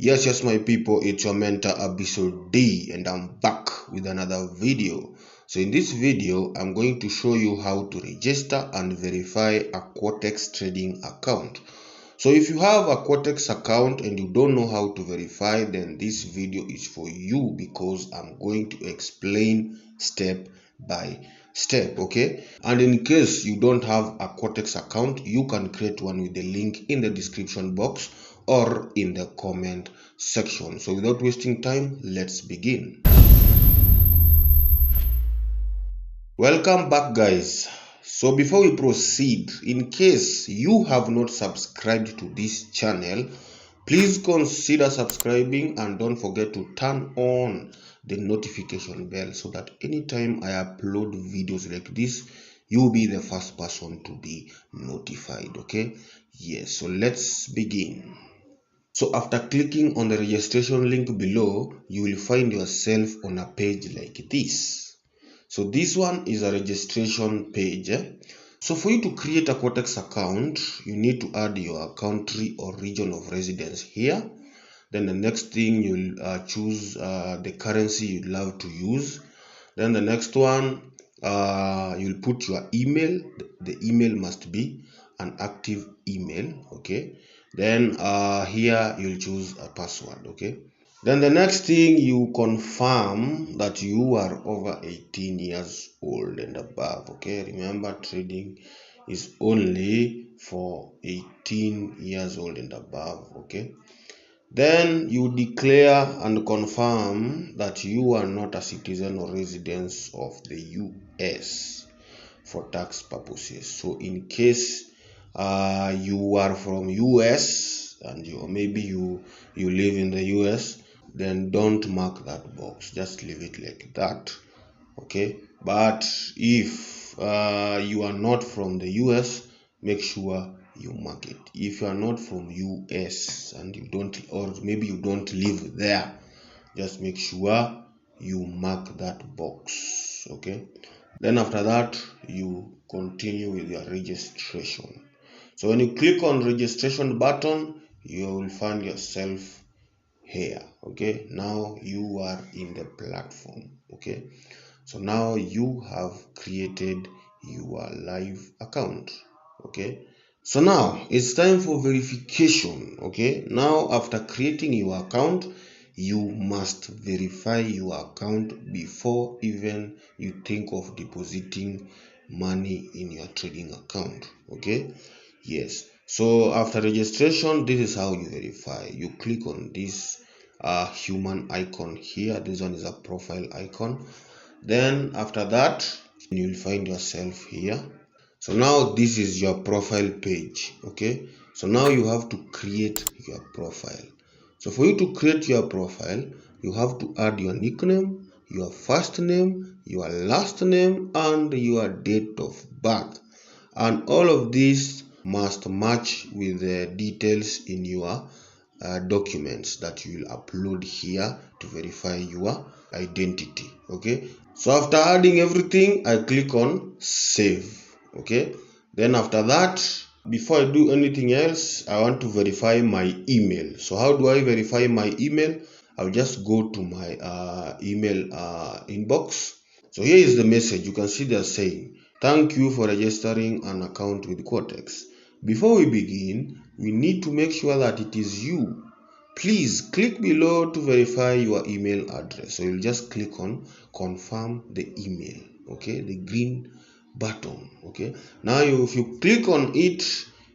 Yes, my people, it's your mentor Abissons D, and I'm back with another video. So in this video, I'm going to show you how to register and verify a Quotex trading account. So if you have a Quotex account and you don't know how to verify, then this video is for you because I'm going to explain step by step, okay? And in case you don't have a Quotex account, you can create one with the link in the description box or in the comment section. So without wasting time, let's begin. Welcome back, guys. So before we proceed, in case you have not subscribed to this channel, please consider subscribing and don't forget to turn on the notification bell so that anytime I upload videos like this, you will be the first person to be notified, okay? Yes, so let's begin. So after clicking on the registration link below, you will find yourself on a page like this. So this one is a registration page. So for you to create a Quotex account, you need to add your country or region of residence here. Then the next thing, you'll choose the currency you'd love to use. Then the next one, you'll put your email. The email must be an active email, okay? Then here you'll choose a password, okay? Then the next thing, you confirm that you are over 18 years old and above, okay? Remember, trading is only for 18 years old and above, okay? Then you declare and confirm that you are not a citizen or resident of the US for tax purposes. So in case you are from US and maybe you live in the US, then don't mark that box, just leave it like that, okay? But if you are not from the US, make sure you mark it. If you are not from US and you don't, or maybe you don't live there, just make sure you mark that box, okay? Then after that, you continue with your registration. So when you click on registration button, you will find yourself here, okay? Now you are in the platform, okay? So now you have created your live account, okay? So now it's time for verification, okay? Now after creating your account, you must verify your account before even you think of depositing money in your trading account, okay? Yes, so after registration, this is how you verify. You click on this human icon here. This one is a profile icon. Then after that, you'll find yourself here. So now this is your profile page, okay? So now you have to create your profile. So for you to create your profile, you have to add your nickname, your first name, your last name, and your date of birth. And all of these must match with the details in your documents that you will upload here to verify your identity, okay? So after adding everything, I click on save, okay? Then after that, before I do anything else, I want to verify my email. So how do I verify my email? I'll just go to my email inbox. So here is the message. You can see they're saying, thank you for registering an account with Quotex. Before we begin, we need to make sure that it is you. Please click below to verify your email address. So you'll just click on confirm the email, okay? The green button, okay? Now if you click on it,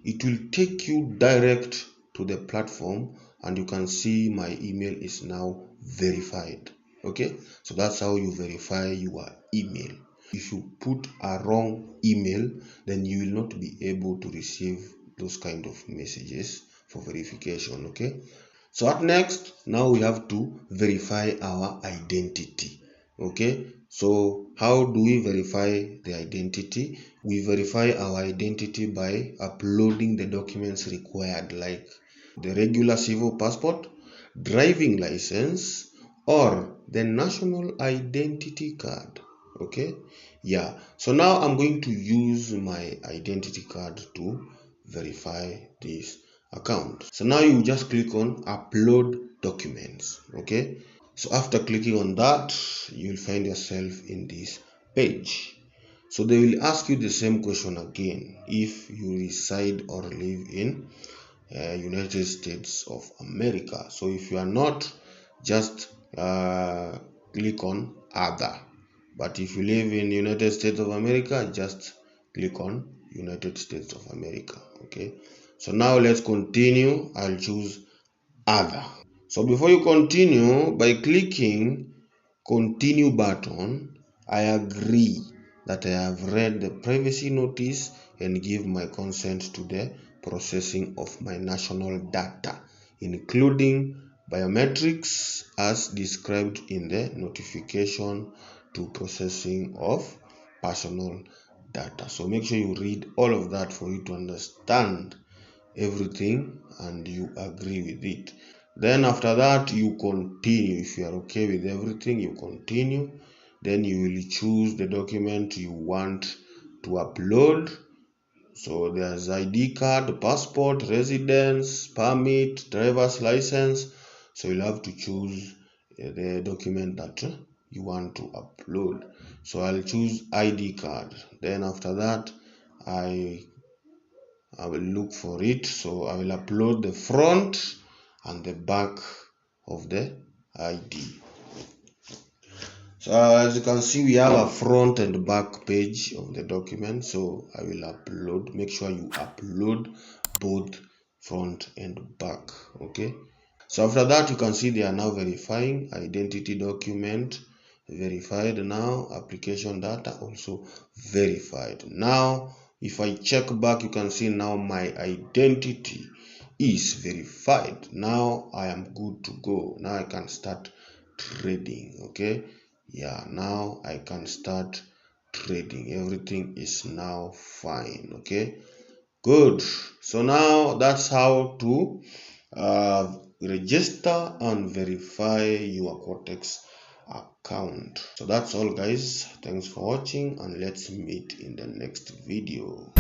it will take you direct to the platform and you can see my email is now verified, okay? So that's how you verify your email. If you put a wrong email, then you will not be able to receive those kind of messages for verification, okay? So at next, now we have to verify our identity, okay? So how do we verify the identity? We verify our identity by uploading the documents required, like the regular civil passport, driving license, or the national identity card, okay? Yeah, so now I'm going to use my identity card to verify this. account. So now you just click on upload documents. Okay, so after clicking on that, you'll find yourself in this page. So they will ask you the same question again: if you reside or live in United States of America. So if you are not, just click on other. But if you live in United States of America, just click on United States of America. Okay, so now let's continue. I'll choose other. So before you continue, by clicking continue button, I agree that I have read the privacy notice and give my consent to the processing of my national data, including biometrics as described in the notification to processing of personal data. So make sure you read all of that for you to understand everything and you agree with it. Then after that, you continue. If you are okay with everything, you continue. Then you will choose the document you want to upload. So there's ID card, passport, residence permit, driver's license. So you'll have to choose the document that you want to upload. So I'll choose ID card. Then after that, I will look for it. So I will upload the front and the back of the ID. So as you can see, we have a front and back page of the document. So I will upload. Make sure you upload both front and back. Okay. So after that, you can see they are now verifying identity document verified. Now application data also verified. Now if I check back, you can see now my identity is verified. Now I am good to go. Now I can start trading. Okay, yeah, now I can start trading. Everything is now fine. Okay, good. So now that's how to register and verify your Quotex account. So that's all guys. Thanks for watching and let's meet in the next video.